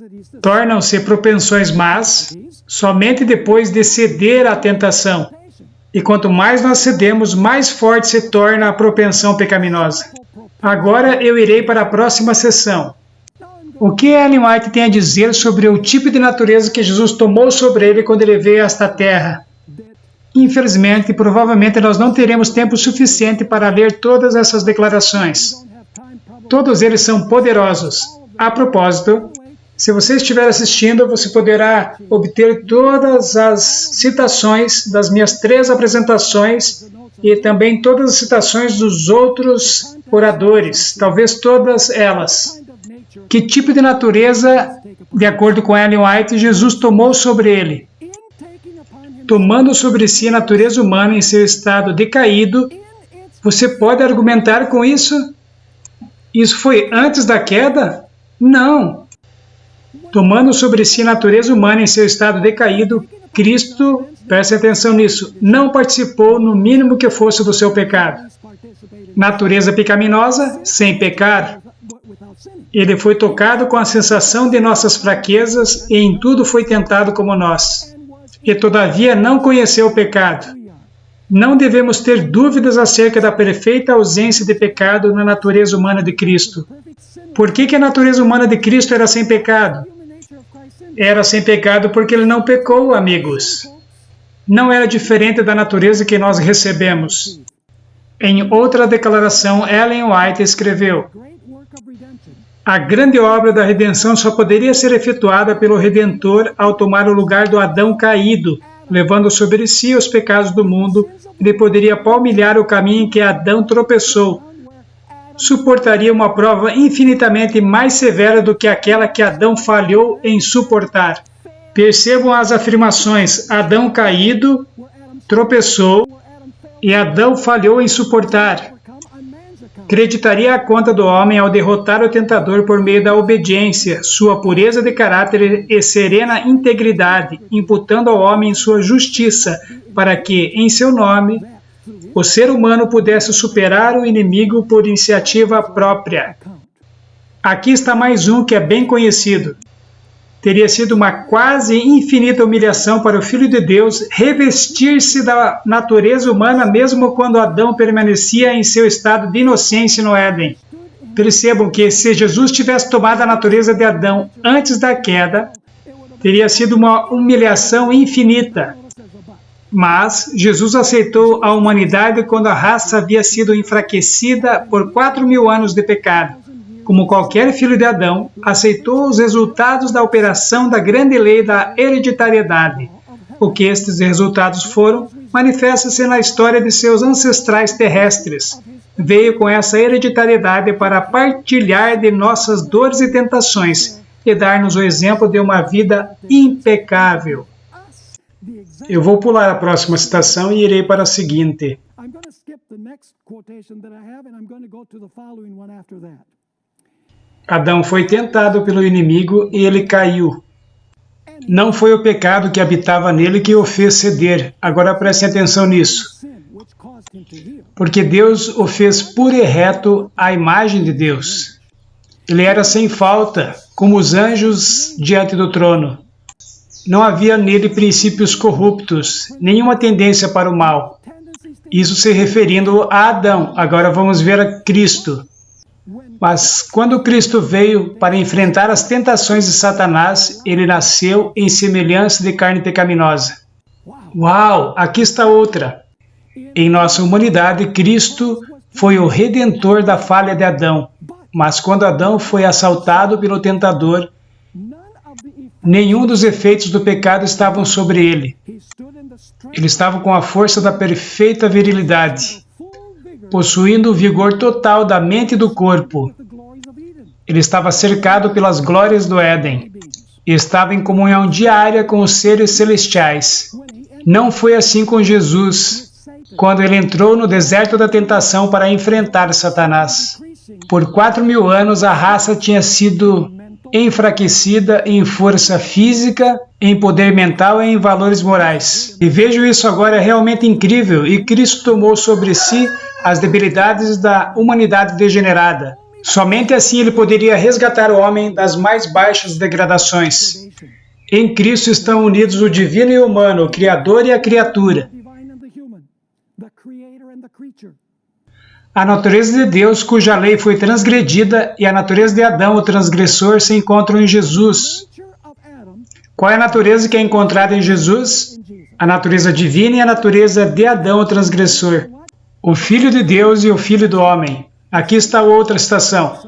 Speaker 1: tornam-se propensões más somente depois de ceder à tentação. E quanto mais nós cedemos, mais forte se torna a propensão pecaminosa. Agora eu irei para a próxima sessão. O que Ellen White tem a dizer sobre o tipo de natureza que Jesus tomou sobre ele quando ele veio a esta terra? Infelizmente, provavelmente nós não teremos tempo suficiente para ler todas essas declarações. Todos eles são poderosos. A propósito, se você estiver assistindo, você poderá obter todas as citações das minhas 3 apresentações e também todas as citações dos outros oradores, talvez todas elas. Que tipo de natureza, de acordo com Ellen White, Jesus tomou sobre ele? Tomando sobre si a natureza humana em seu estado decaído, você pode argumentar com isso? Isso foi antes da queda? Não. Tomando sobre si a natureza humana em seu estado decaído, Cristo, preste atenção nisso, não participou no mínimo que fosse do seu pecado. Natureza pecaminosa, sem pecar. Ele foi tocado com a sensação de nossas fraquezas e em tudo foi tentado como nós. E todavia não conheceu o pecado. Não devemos ter dúvidas acerca da perfeita ausência de pecado na natureza humana de Cristo. Por que a natureza humana de Cristo era sem pecado? Era sem pecado porque ele não pecou, amigos. Não era diferente da natureza que nós recebemos. Em outra declaração, Ellen White escreveu: a grande obra da redenção só poderia ser efetuada pelo Redentor ao tomar o lugar do Adão caído, levando sobre si os pecados do mundo. Ele poderia palmilhar o caminho em que Adão tropeçou. Suportaria uma prova infinitamente mais severa do que aquela que Adão falhou em suportar. Percebam as afirmações: Adão caído, tropeçou, e Adão falhou em suportar. Acreditaria a conta do homem ao derrotar o tentador por meio da obediência, sua pureza de caráter e serena integridade, imputando ao homem sua justiça, para que, em seu nome, o ser humano pudesse superar o inimigo por iniciativa própria. Aqui está mais um que é bem conhecido. Teria sido uma quase infinita humilhação para o Filho de Deus revestir-se da natureza humana mesmo quando Adão permanecia em seu estado de inocência no Éden. Percebam que se Jesus tivesse tomado a natureza de Adão antes da queda, teria sido uma humilhação infinita. Mas Jesus aceitou a humanidade quando a raça havia sido enfraquecida por 4.000 anos de pecado. Como qualquer filho de Adão, aceitou os resultados da operação da grande lei da hereditariedade. O que estes resultados foram, manifesta-se na história de seus ancestrais terrestres. Veio com essa hereditariedade para partilhar de nossas dores e tentações e dar-nos o exemplo de uma vida impecável. Eu vou pular a próxima citação e irei para a seguinte. Adão foi tentado pelo inimigo e ele caiu. Não foi o pecado que habitava nele que o fez ceder. Agora prestem atenção nisso. Porque Deus o fez puro e reto à imagem de Deus. Ele era sem falta, como os anjos diante do trono. Não havia nele princípios corruptos, nenhuma tendência para o mal. Isso se referindo a Adão. Agora vamos ver a Cristo. Mas quando Cristo veio para enfrentar as tentações de Satanás, ele nasceu em semelhança de carne pecaminosa. Uau! Aqui está outra. Em nossa humanidade, Cristo foi o redentor da falha de Adão. Mas quando Adão foi assaltado pelo tentador, nenhum dos efeitos do pecado estavam sobre ele. Ele estava com a força da perfeita virilidade, possuindo o vigor total da mente e do corpo. Ele estava cercado pelas glórias do Éden e estava em comunhão diária com os seres celestiais. Não foi assim com Jesus, quando ele entrou no deserto da tentação para enfrentar Satanás. Por 4.000 anos, a raça tinha sido enfraquecida em força física, em poder mental e em valores morais. E vejo isso agora realmente incrível, e Cristo tomou sobre si as debilidades da humanidade degenerada. Somente assim ele poderia resgatar o homem das mais baixas degradações. Em Cristo estão unidos o divino e o humano, o Criador e a criatura. A natureza de Deus, cuja lei foi transgredida, e a natureza de Adão, o transgressor, se encontram em Jesus. Qual é a natureza que é encontrada em Jesus? A natureza divina e a natureza de Adão, o transgressor. O Filho de Deus e o Filho do homem. Aqui está outra citação.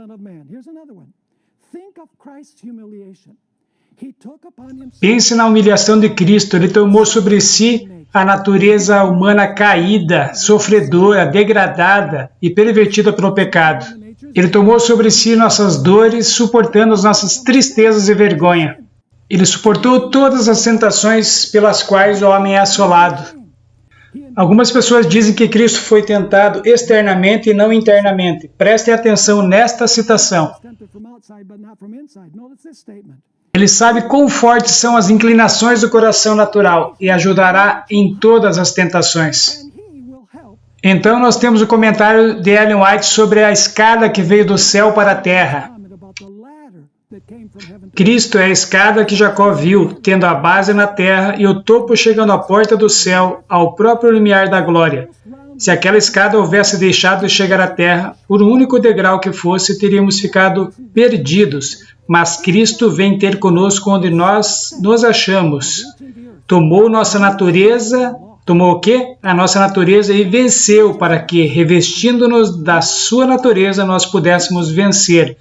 Speaker 1: Pense na humilhação de Cristo. Ele tomou sobre si a natureza humana caída, sofredora, degradada e pervertida pelo pecado. Ele tomou sobre si nossas dores, suportando as nossas tristezas e vergonha. Ele suportou todas as tentações pelas quais o homem é assolado. Algumas pessoas dizem que Cristo foi tentado externamente e não internamente. Prestem atenção nesta citação. Ele sabe quão fortes são as inclinações do coração natural e ajudará em todas as tentações. Então nós temos o comentário de Ellen White sobre a escada que veio do céu para a terra. Cristo é a escada que Jacó viu, tendo a base na terra e o topo chegando à porta do céu, ao próprio limiar da glória. Se aquela escada houvesse deixado de chegar à terra, por um único degrau que fosse, teríamos ficado perdidos. Mas Cristo vem ter conosco onde nós nos achamos. Tomou nossa natureza, tomou o quê? A nossa natureza e venceu para que, revestindo-nos da sua natureza, nós pudéssemos vencer.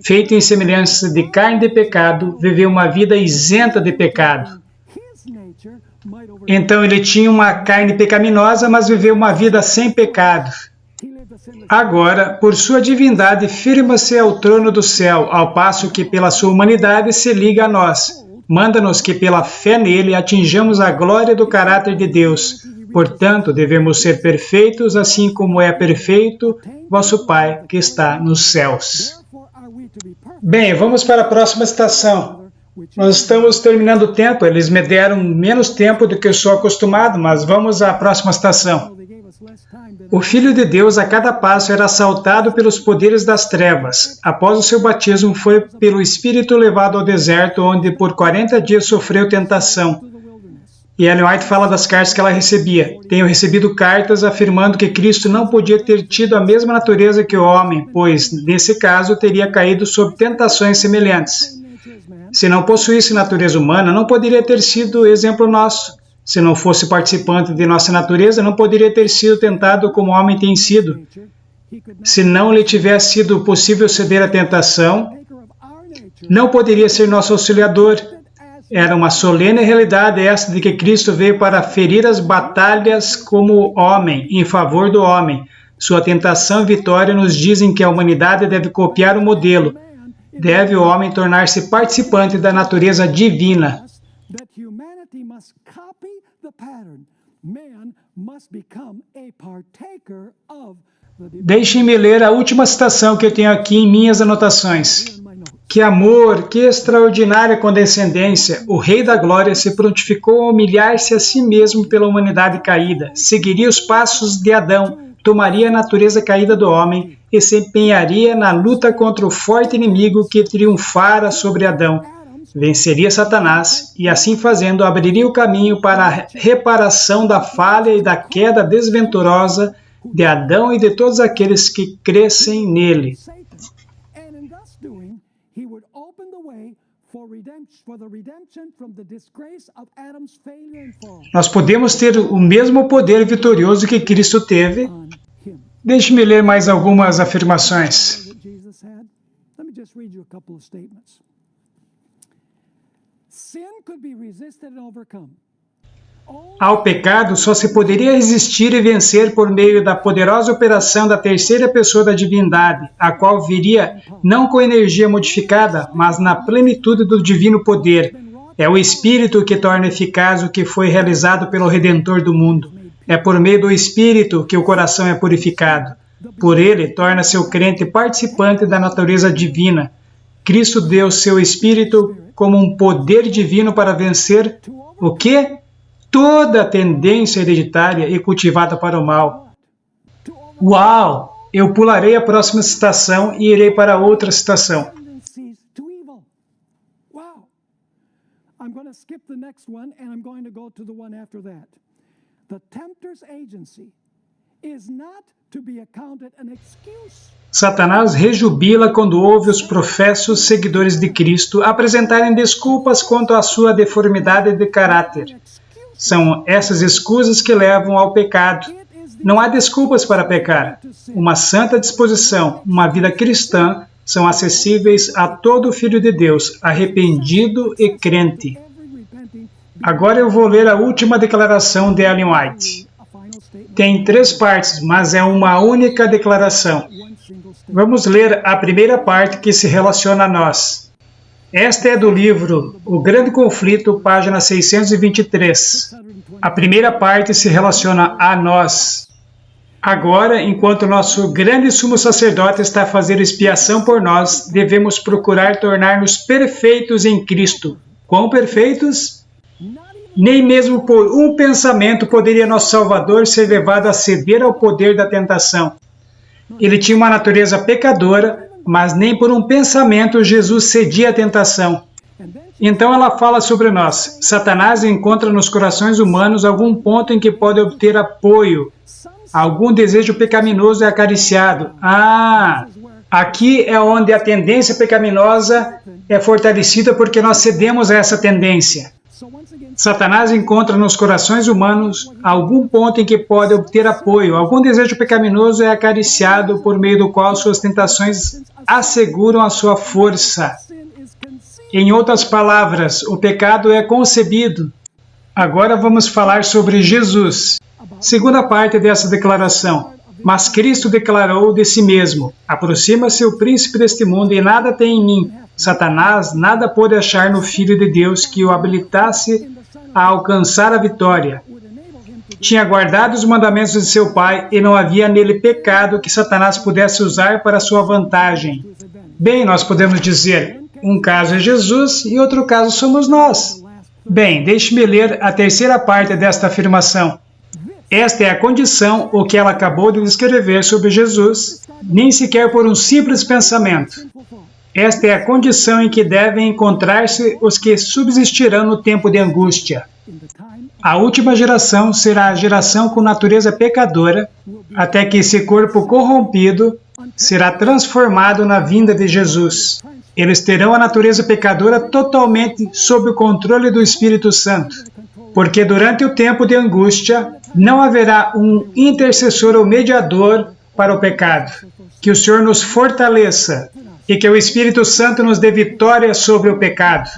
Speaker 1: Feito em semelhança de carne de pecado, viveu uma vida isenta de pecado. Então ele tinha uma carne pecaminosa, mas viveu uma vida sem pecado. Agora, por sua divindade, firma-se ao trono do céu, ao passo que pela sua humanidade se liga a nós. Manda-nos que pela fé nele atinjamos a glória do caráter de Deus. Portanto, devemos ser perfeitos, assim como é perfeito vosso Pai que está nos céus. Bem, vamos para a próxima citação. Nós estamos terminando o tempo, eles me deram menos tempo do que eu sou acostumado, mas vamos à próxima citação. O Filho de Deus a cada passo era assaltado pelos poderes das trevas. Após o seu batismo, foi pelo Espírito levado ao deserto, onde por 40 dias sofreu tentação. E Ellen White fala das cartas que ela recebia. Tenho recebido cartas afirmando que Cristo não podia ter tido a mesma natureza que o homem, pois, nesse caso, teria caído sob tentações semelhantes. Se não possuísse natureza humana, não poderia ter sido exemplo nosso. Se não fosse participante de nossa natureza, não poderia ter sido tentado como o homem tem sido. Se não lhe tivesse sido possível ceder à tentação, não poderia ser nosso auxiliador. Era uma solene realidade essa de que Cristo veio para ferir as batalhas como homem, em favor do homem. Sua tentação e vitória nos dizem que a humanidade deve copiar o modelo. Deve o homem tornar-se participante da natureza divina. Deixem-me ler a última citação que eu tenho aqui em minhas anotações. Que amor, que extraordinária condescendência! O Rei da Glória se prontificou a humilhar-se a si mesmo pela humanidade caída. Seguiria os passos de Adão, tomaria a natureza caída do homem e se empenharia na luta contra o forte inimigo que triunfara sobre Adão. Venceria Satanás e, assim fazendo, abriria o caminho para a reparação da falha e da queda desventurosa de Adão e de todos aqueles que crescem nele. Nós podemos ter o mesmo poder vitorioso que Cristo teve. Deixe-me ler mais algumas afirmações. Ao pecado só se poderia resistir e vencer por meio da poderosa operação da terceira pessoa da divindade, a qual viria não com energia modificada, mas na plenitude do divino poder. É o Espírito que torna eficaz o que foi realizado pelo Redentor do mundo. É por meio do Espírito que o coração é purificado. Por ele, torna-se o crente participante da natureza divina. Cristo deu seu Espírito como um poder divino para vencer o quê? Toda a tendência hereditária e cultivada para o mal. Uau! Eu pularei a próxima citação e irei para outra citação. Satanás rejubila quando ouve os professos seguidores de Cristo apresentarem desculpas quanto à sua deformidade de caráter. São essas escusas que levam ao pecado. Não há desculpas para pecar. Uma santa disposição, uma vida cristã, são acessíveis a todo filho de Deus, arrependido e crente. Agora eu vou ler a última declaração de Ellen White. Tem 3 partes, mas é uma única declaração. Vamos ler a primeira parte que se relaciona a nós. Esta é do livro O Grande Conflito, página 623. A primeira parte se relaciona a nós. Agora, enquanto nosso grande sumo sacerdote está a fazer expiação por nós, devemos procurar tornar-nos perfeitos em Cristo. Quão perfeitos? Nem mesmo por um pensamento poderia nosso Salvador ser levado a ceder ao poder da tentação. Ele tinha uma natureza pecadora, mas nem por um pensamento Jesus cedia à tentação. Então ela fala sobre nós. Satanás encontra nos corações humanos algum ponto em que pode obter apoio. Algum desejo pecaminoso é acariciado. Aqui é onde a tendência pecaminosa é fortalecida porque nós cedemos a essa tendência. Satanás encontra nos corações humanos algum ponto em que pode obter apoio. Algum desejo pecaminoso é acariciado por meio do qual suas tentações asseguram a sua força. Em outras palavras, o pecado é concebido. Agora vamos falar sobre Jesus. Segunda parte dessa declaração. Mas Cristo declarou de si mesmo: aproxima-se o príncipe deste mundo e nada tem em mim. Satanás nada pôde achar no Filho de Deus que o habilitasse a alcançar a vitória. Tinha guardado os mandamentos de seu pai e não havia nele pecado que Satanás pudesse usar para sua vantagem. Bem, nós podemos dizer, um caso é Jesus e outro caso somos nós. Bem, deixe-me ler a terceira parte desta afirmação. Esta é a condição, o que ela acabou de descrever sobre Jesus, nem sequer por um simples pensamento. Esta é a condição em que devem encontrar-se os que subsistirão no tempo de angústia. A última geração será a geração com natureza pecadora, até que esse corpo corrompido será transformado na vinda de Jesus. Eles terão a natureza pecadora totalmente sob o controle do Espírito Santo, porque durante o tempo de angústia não haverá um intercessor ou mediador para o pecado. Que o Senhor nos fortaleça e que o Espírito Santo nos dê vitória sobre o pecado.